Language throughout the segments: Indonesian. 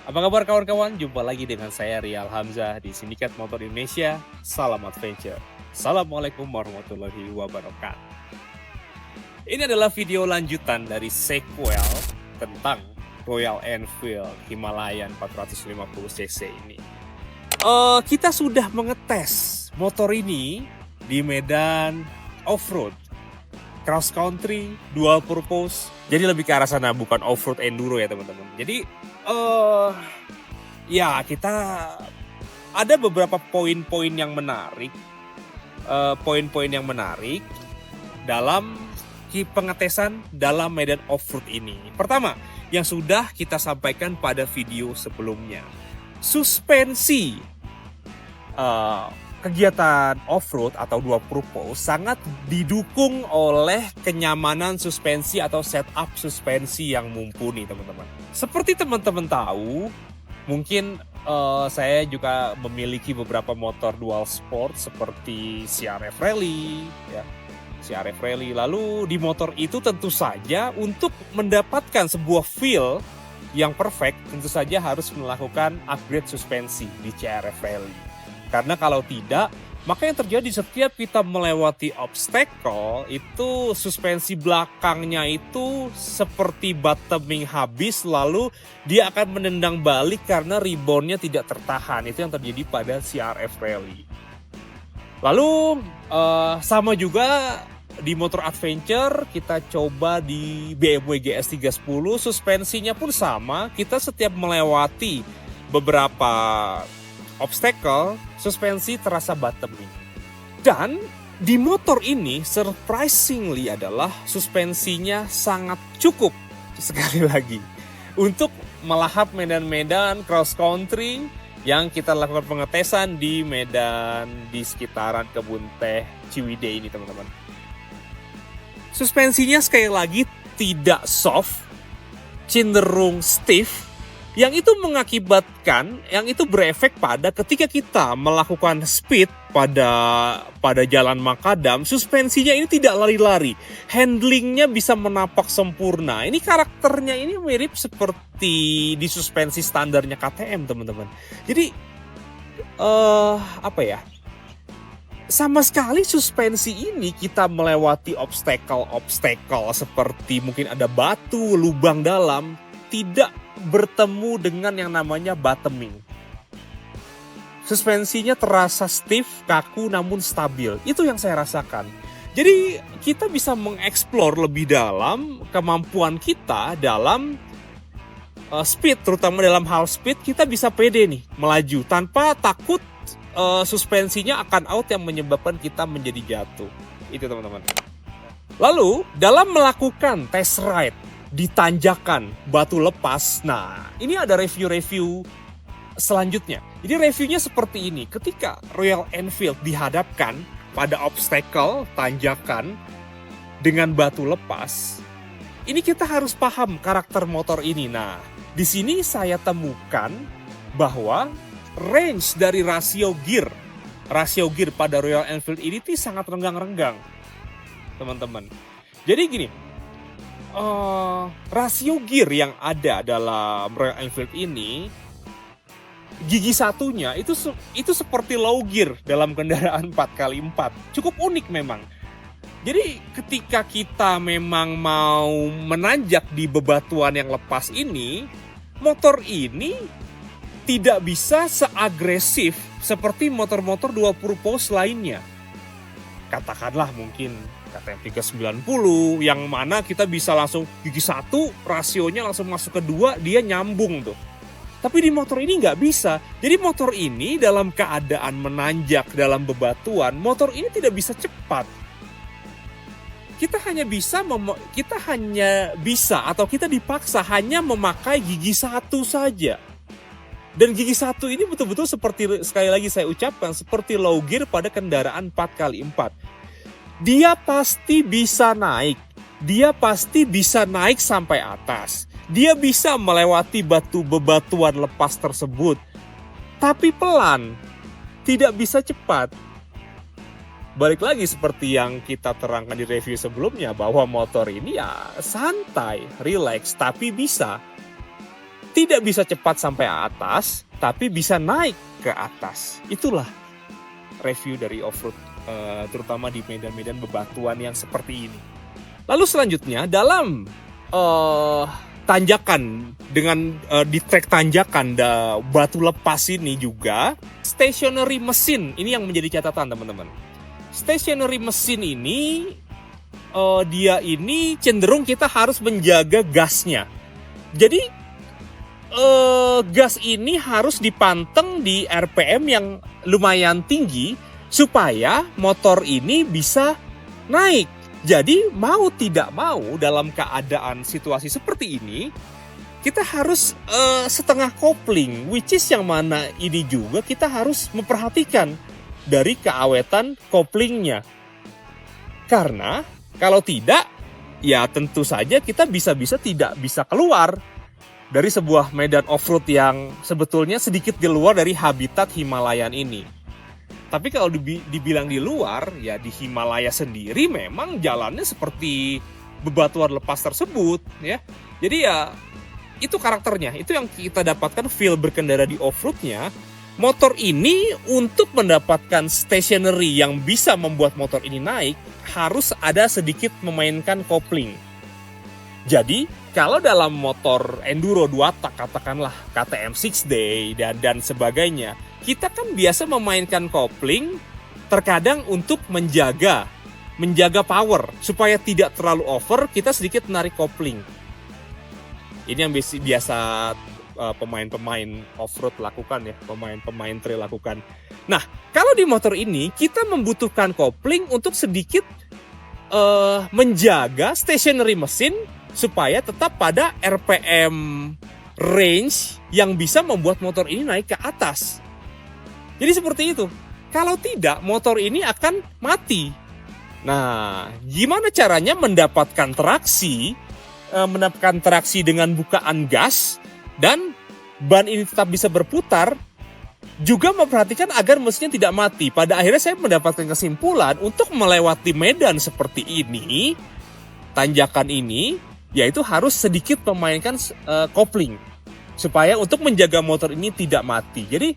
Apa kabar kawan-kawan? Jumpa lagi dengan saya Rial Hamzah di Sindikat Motor Indonesia. Salam adventure. Assalamualaikum warahmatullahi wabarakatuh. Ini adalah video lanjutan dari sequel tentang Royal Enfield Himalayan 450cc ini. Kita sudah mengetes motor ini di medan off-road, cross country, dual purpose. Jadi lebih ke arah sana, bukan off-road enduro ya teman-teman. Jadi ya kita ada beberapa poin-poin yang menarik, dalam pengetesan dalam medan off-road ini. Pertama, yang sudah kita sampaikan pada video sebelumnya, suspensi kegiatan off-road atau dual purpose sangat didukung oleh kenyamanan suspensi atau setup suspensi yang mumpuni, teman-teman. Seperti teman-teman tahu, mungkin saya juga memiliki beberapa motor dual sport seperti CRF Rally, ya. CRF Rally. Lalu di motor itu tentu saja untuk mendapatkan sebuah feel yang perfect, tentu saja harus melakukan upgrade suspensi di CRF Rally. Karena kalau tidak, maka yang terjadi setiap kita melewati obstacle itu suspensi belakangnya itu seperti bottoming habis, lalu dia akan menendang balik karena reboundnya tidak tertahan. Itu yang terjadi pada CRF Rally. Lalu sama juga di motor adventure, kita coba di BMW GS 310, suspensinya pun sama. Kita setiap melewati beberapa obstacle, suspensi terasa bottoming. Dan di motor ini surprisingly adalah suspensinya sangat cukup sekali lagi untuk melahap medan-medan cross country yang kita lakukan pengetesan di medan di sekitaran Kebun Teh Ciwidey ini, teman-teman. Suspensinya sekali lagi tidak soft, cenderung stiff, yang itu mengakibatkan, yang itu berefek pada ketika kita melakukan speed pada jalan makadam, suspensinya ini tidak lari-lari, handlingnya bisa menapak sempurna. Ini karakternya ini mirip seperti di suspensi standarnya KTM, teman-teman. Jadi sama sekali suspensi ini kita melewati obstacle seperti mungkin ada batu, lubang dalam, tidak bertemu dengan yang namanya bottoming. Suspensinya terasa stiff, kaku, namun stabil. Itu yang saya rasakan. Jadi kita bisa mengeksplor lebih dalam kemampuan kita dalam speed, terutama dalam hal speed. Kita bisa pede nih melaju tanpa takut suspensinya akan out yang menyebabkan kita menjadi jatuh. Itu, teman-teman. Lalu dalam melakukan test ride di tanjakan batu lepas, nah ini ada review selanjutnya. Jadi reviewnya seperti ini. Ketika Royal Enfield dihadapkan pada obstacle tanjakan dengan batu lepas, ini kita harus paham karakter motor ini. Nah, di sini saya temukan bahwa range dari rasio gear pada Royal Enfield ini sangat renggang-renggang, teman-teman. Jadi gini, rasio gear yang ada dalam Royal Enfield ini, gigi satunya itu seperti low gear dalam kendaraan 4x4. Cukup unik memang. Jadi ketika kita memang mau menanjak di bebatuan yang lepas ini, motor ini tidak bisa seagresif seperti motor-motor dual purpose lainnya. Katakanlah mungkin KTM 390 yang mana kita bisa langsung gigi satu, rasionya langsung masuk ke dua, dia nyambung tuh. Tapi di motor ini nggak bisa. Jadi motor ini dalam keadaan menanjak dalam bebatuan, motor ini tidak bisa cepat. Kita hanya dipaksa hanya memakai gigi satu saja. Dan gigi satu ini betul-betul seperti, sekali lagi saya ucapkan, seperti low gear pada kendaraan 4x4. Dia pasti bisa naik. Dia pasti bisa naik sampai atas. Dia bisa melewati bebatuan lepas tersebut. Tapi pelan. Tidak bisa cepat. Balik lagi seperti yang kita terangkan di review sebelumnya, bahwa motor ini ya santai, relax, tapi bisa. tidak bisa cepat sampai atas, tapi bisa naik ke atas. Itulah review dari off-road, terutama di medan-medan bebatuan yang seperti ini. Lalu selanjutnya dalam tanjakan, dengan di trek tanjakan batu lepas ini juga, stationary mesin ini yang menjadi catatan teman-teman. Stationary mesin ini dia ini cenderung kita harus menjaga gasnya. Jadi gas ini harus dipanteng di RPM yang lumayan tinggi supaya motor ini bisa naik. Jadi mau tidak mau dalam keadaan situasi seperti ini, kita harus setengah kopling, which is yang mana ini juga kita harus memperhatikan dari keawetan koplingnya. Karena kalau tidak, ya tentu saja kita bisa-bisa tidak bisa keluar dari sebuah medan off-road yang sebetulnya sedikit di luar dari habitat Himalayan ini. Tapi kalau dibilang di luar, ya di Himalaya sendiri memang jalannya seperti bebatuan lepas tersebut, ya. Jadi ya itu karakternya, itu yang kita dapatkan feel berkendara di off-roadnya. Motor ini untuk mendapatkan stationary yang bisa membuat motor ini naik, harus ada sedikit memainkan kopling. Jadi kalau dalam motor enduro 2 tak, katakanlah KTM 6 Day dan sebagainya, kita kan biasa memainkan kopling terkadang untuk menjaga power supaya tidak terlalu over, kita sedikit menarik kopling. Ini yang biasa pemain-pemain off-road lakukan ya, pemain trail lakukan. Nah, kalau di motor ini kita membutuhkan kopling untuk sedikit menjaga stationary mesin supaya tetap pada RPM range yang bisa membuat motor ini naik ke atas. Jadi seperti itu. Kalau tidak, motor ini akan mati. Nah, gimana caranya mendapatkan traksi dengan bukaan gas dan ban ini tetap bisa berputar, juga memperhatikan agar mesinnya tidak mati. Pada akhirnya saya mendapatkan kesimpulan untuk melewati medan seperti ini, tanjakan ini, yaitu harus sedikit memainkan kopling supaya untuk menjaga motor ini tidak mati. Jadi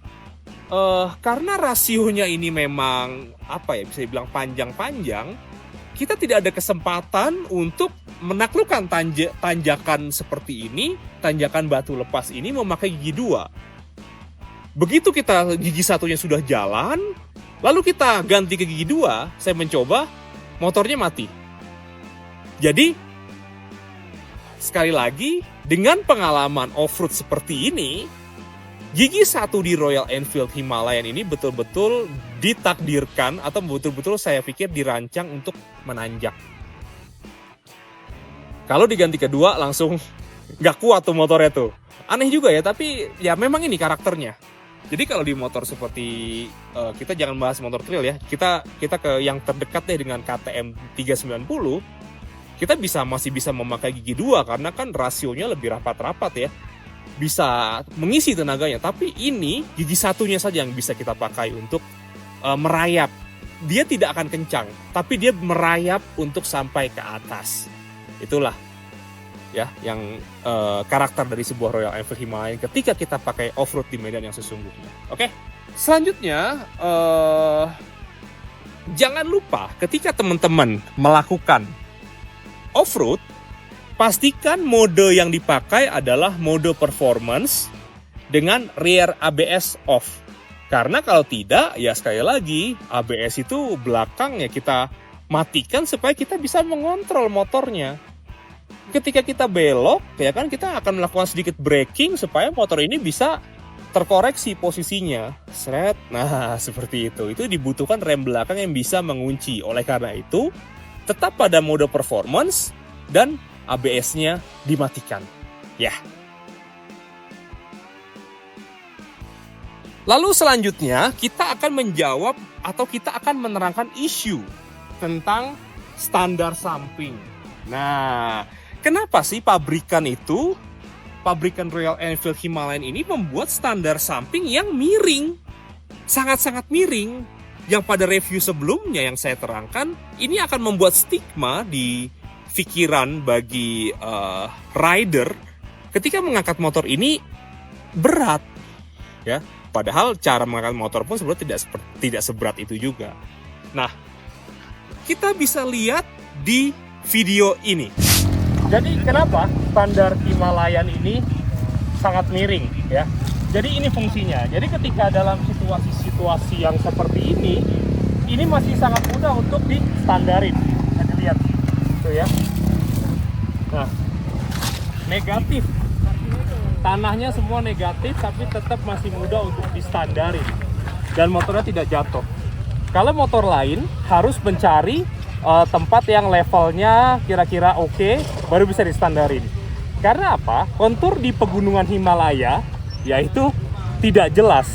karena rasionya ini memang bisa dibilang panjang-panjang, kita tidak ada kesempatan untuk menaklukkan tanjakan seperti ini, tanjakan batu lepas ini memakai gigi 2. Begitu kita gigi 1-nya sudah jalan, lalu kita ganti ke gigi 2, saya mencoba, motornya mati. Jadi, sekali lagi, dengan pengalaman off-road seperti ini, gigi 1 di Royal Enfield Himalayan ini betul-betul ditakdirkan atau betul-betul saya pikir dirancang untuk menanjak. Kalau diganti kedua langsung nggak kuat tuh motornya tuh. Aneh juga ya, tapi ya memang ini karakternya. Jadi kalau di motor seperti kita jangan bahas motor trail ya, kita ke yang terdekat deh dengan KTM 390, kita masih bisa memakai gigi 2 karena kan rasionya lebih rapat-rapat ya. Bisa mengisi tenaganya, tapi ini gigi 1-nya saja yang bisa kita pakai untuk merayap. Dia tidak akan kencang, tapi dia merayap untuk sampai ke atas. Itulah ya yang karakter dari sebuah Royal Enfield Himalayan ketika kita pakai off-road di medan yang sesungguhnya. Oke, selanjutnya jangan lupa ketika teman-teman melakukan off-road, pastikan mode yang dipakai adalah mode performance dengan rear ABS off. Karena kalau tidak, ya sekali lagi ABS itu belakang ya kita matikan supaya kita bisa mengontrol motornya. Ketika kita belok, ya kan kita akan melakukan sedikit braking supaya motor ini bisa terkoreksi posisinya. Seret. Nah, seperti itu. Itu dibutuhkan rem belakang yang bisa mengunci. Oleh karena itu, tetap pada mode performance dan ABS-nya dimatikan. Ya. Lalu selanjutnya kita akan menjawab atau kita akan menerangkan isu tentang standar samping. Nah, kenapa sih pabrikan Royal Enfield Himalayan ini membuat standar samping yang miring? Sangat-sangat miring. Yang pada review sebelumnya yang saya terangkan, ini akan membuat stigma di pikiran bagi rider ketika mengangkat motor ini berat, ya. Padahal cara mengangkat motor pun sebenarnya tidak seberat itu juga. Nah, kita bisa lihat di video ini. Jadi kenapa standar Himalayan ini sangat miring, ya? Jadi ini fungsinya. Jadi ketika dalam situasi-situasi yang seperti ini masih sangat mudah untuk distandarin. Bisa dilihat, tuh ya. Nah, negatif. Tanahnya semua negatif, tapi tetap masih mudah untuk distandarin. Dan motornya tidak jatuh. Kalau motor lain harus mencari tempat yang levelnya kira-kira oke, baru bisa distandarin. Karena apa? Kontur di pegunungan Himalaya yaitu tidak jelas.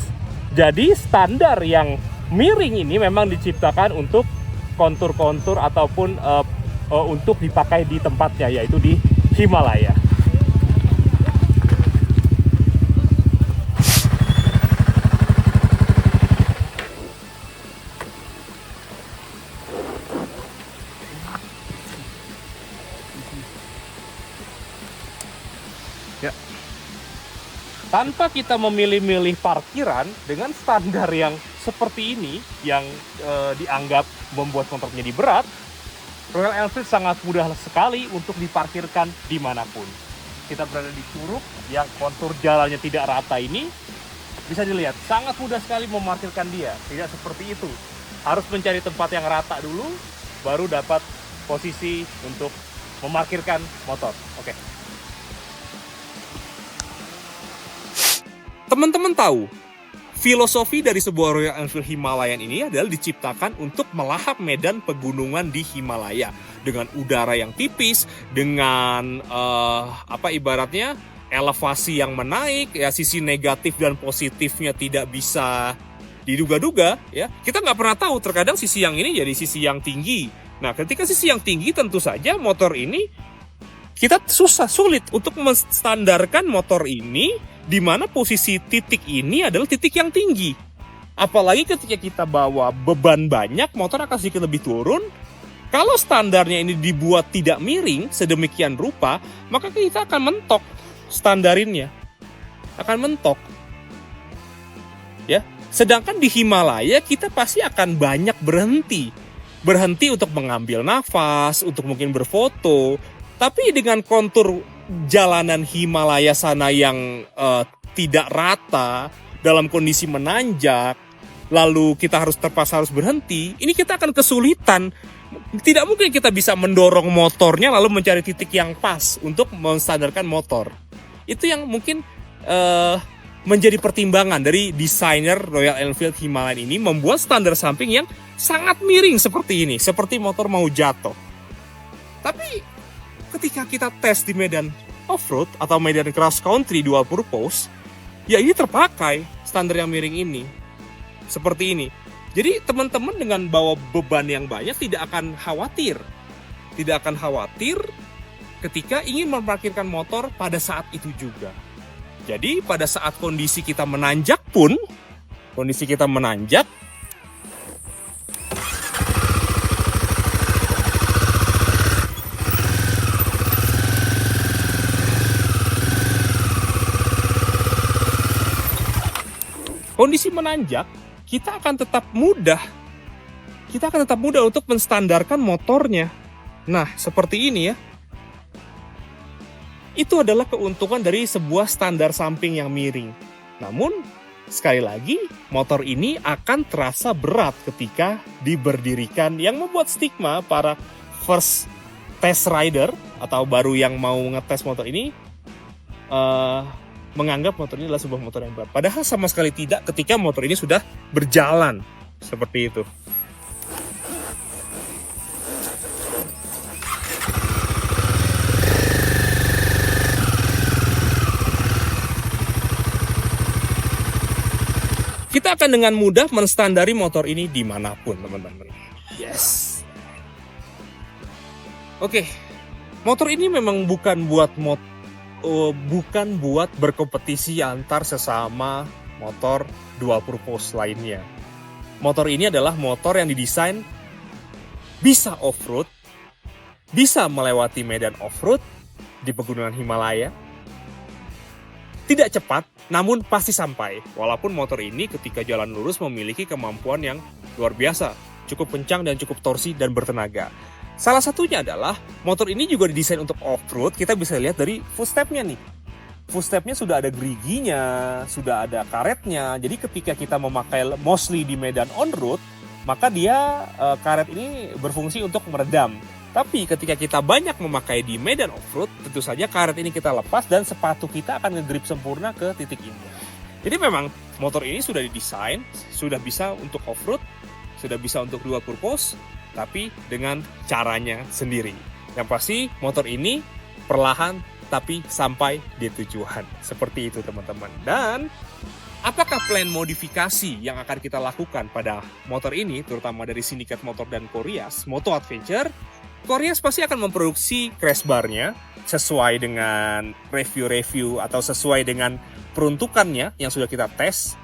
Jadi standar yang miring ini memang diciptakan untuk kontur-kontur ataupun untuk dipakai di tempatnya, yaitu di Himalaya. Ya. Tanpa kita memilih-milih parkiran dengan standar yang seperti ini, yang dianggap membuat motor menjadi berat, Royal Enfield sangat mudah sekali untuk diparkirkan dimanapun. Kita berada di Curug yang kontur jalannya tidak rata ini, bisa dilihat sangat mudah sekali memarkirkan dia. Tidak seperti itu, harus mencari tempat yang rata dulu, baru dapat posisi untuk memarkirkan motor. Oke. Teman-teman tahu, filosofi dari sebuah Royal Enfield Himalayan ini adalah diciptakan untuk melahap medan pegunungan di Himalaya dengan udara yang tipis, dengan ibaratnya elevasi yang menaik, ya sisi negatif dan positifnya tidak bisa diduga-duga, ya. Kita nggak pernah tahu, terkadang sisi yang ini jadi sisi yang tinggi. Nah, ketika sisi yang tinggi, tentu saja motor ini kita sulit untuk menstandarkan motor ini di mana posisi titik ini adalah titik yang tinggi. Apalagi ketika kita bawa beban banyak, motor akan sedikit lebih turun. Kalau standarnya ini dibuat tidak miring sedemikian rupa, maka kita akan mentok standarinnya. Akan mentok. Ya. Sedangkan di Himalaya kita pasti akan banyak berhenti. Berhenti untuk mengambil nafas, untuk mungkin berfoto. Tapi dengan kontur jalanan Himalaya sana yang tidak rata, dalam kondisi menanjak, lalu kita terpaksa harus berhenti, ini kita akan kesulitan. Tidak mungkin kita bisa mendorong motornya lalu mencari titik yang pas untuk menstandarkan motor. Itu yang mungkin menjadi pertimbangan dari desainer Royal Enfield Himalayan ini membuat standar samping yang sangat miring seperti ini, seperti motor mau jatuh. Tapi ketika kita tes di medan off-road atau medan cross country dual purpose, ya ini terpakai standar yang miring ini. Seperti ini. Jadi teman-teman dengan bawa beban yang banyak tidak akan khawatir. Tidak akan khawatir ketika ingin memarkirkan motor pada saat itu juga. Jadi pada saat kondisi kita menanjak pun, kita akan tetap mudah untuk menstandarkan motornya. Nah, seperti ini ya. Itu adalah keuntungan dari sebuah standar samping yang miring. Namun, sekali lagi, motor ini akan terasa berat ketika diberdirikan, yang membuat stigma para first test rider atau baru yang mau ngetes motor ini menganggap motor ini adalah sebuah motor yang berat. Padahal sama sekali tidak ketika motor ini sudah berjalan seperti itu. Kita akan dengan mudah menstandari motor ini dimanapun, teman-teman. Yes. Oke, motor ini memang bukan buat berkompetisi antar sesama motor dual purpose lainnya. Motor ini adalah motor yang didesain bisa off-road, bisa melewati medan off-road di pegunungan Himalaya, tidak cepat, namun pasti sampai. Walaupun motor ini ketika jalan lurus memiliki kemampuan yang luar biasa, cukup kencang dan cukup torsi dan bertenaga. Salah satunya adalah motor ini juga didesain untuk off-road. Kita bisa lihat dari footstep-nya nih. Footstep-nya sudah ada geriginya, sudah ada karetnya. Jadi ketika kita memakai mostly di medan on-road, maka dia karet ini berfungsi untuk meredam. Tapi ketika kita banyak memakai di medan off-road, tentu saja karet ini kita lepas dan sepatu kita akan nge-grip sempurna ke titik ini. Jadi memang motor ini sudah didesain, sudah bisa untuk off-road, sudah bisa untuk dual purpose, tapi dengan caranya sendiri. Yang pasti motor ini perlahan tapi sampai di tujuan. Seperti itu teman-teman. Dan apakah plan modifikasi yang akan kita lakukan pada motor ini, terutama dari Sindikat Motor dan Koreas Moto Adventure? Koreas pasti akan memproduksi crash bar-nya sesuai dengan review-review atau sesuai dengan peruntukannya yang sudah kita tes.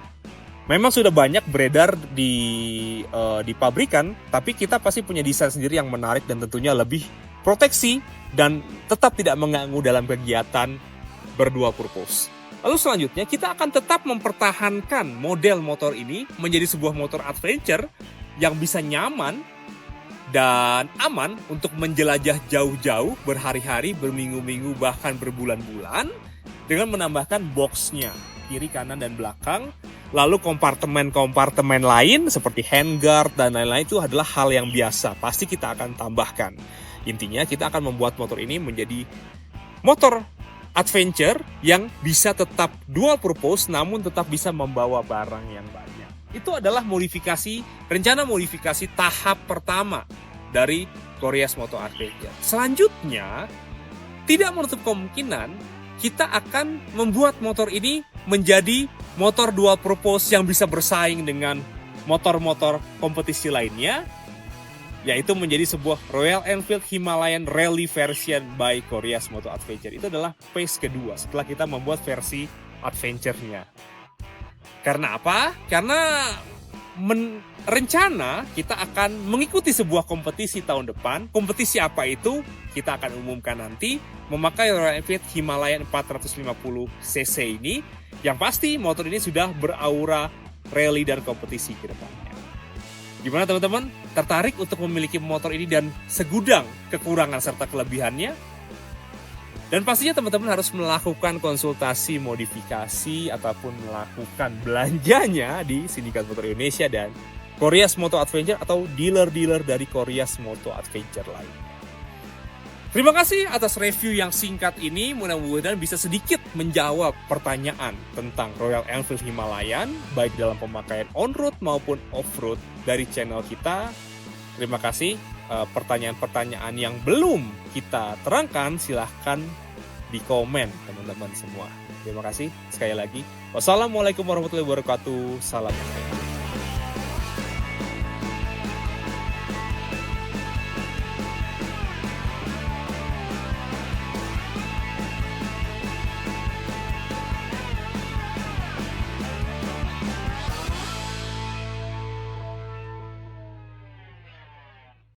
Memang sudah banyak beredar di pabrikan, tapi kita pasti punya desain sendiri yang menarik dan tentunya lebih proteksi dan tetap tidak mengganggu dalam kegiatan berdua purpose. Lalu selanjutnya kita akan tetap mempertahankan model motor ini menjadi sebuah motor adventure yang bisa nyaman dan aman untuk menjelajah jauh-jauh, berhari-hari, berminggu-minggu, bahkan berbulan-bulan dengan menambahkan boxnya kiri, kanan, dan belakang. Lalu kompartemen-kompartemen lain seperti handguard dan lain-lain itu adalah hal yang biasa, pasti kita akan tambahkan. Intinya kita akan membuat motor ini menjadi motor adventure yang bisa tetap dual purpose namun tetap bisa membawa barang yang banyak. Itu adalah rencana modifikasi tahap pertama dari Koreas Moto Adventure. Selanjutnya, tidak menutup kemungkinan kita akan membuat motor ini menjadi motor dual purpose yang bisa bersaing dengan motor-motor kompetisi lainnya, yaitu menjadi sebuah Royal Enfield Himalayan Rally version by Koreas Moto Adventure. Itu adalah phase kedua setelah kita membuat versi adventure-nya. Karena apa? Karena rencana kita akan mengikuti sebuah kompetisi tahun depan. Kompetisi apa itu? Kita akan umumkan nanti. Memakai Royal Enfield Himalayan 450cc ini. Yang pasti motor ini sudah beraura rally dan kompetisi ke depannya. Gimana teman-teman? Tertarik untuk memiliki motor ini dan segudang kekurangan serta kelebihannya? Dan pastinya teman-teman harus melakukan konsultasi modifikasi ataupun melakukan belanjanya di Sindikat Motor Indonesia dan Koreas Moto Adventure atau dealer-dealer dari Koreas Moto Adventure lain. Terima kasih atas review yang singkat ini, mudah-mudahan bisa sedikit menjawab pertanyaan tentang Royal Enfield Himalayan, baik dalam pemakaian on-road maupun off-road dari channel kita. Terima kasih. Pertanyaan-pertanyaan yang belum kita terangkan, silahkan di komen teman-teman semua. Terima kasih sekali lagi. Wassalamualaikum warahmatullahi wabarakatuh. Salam.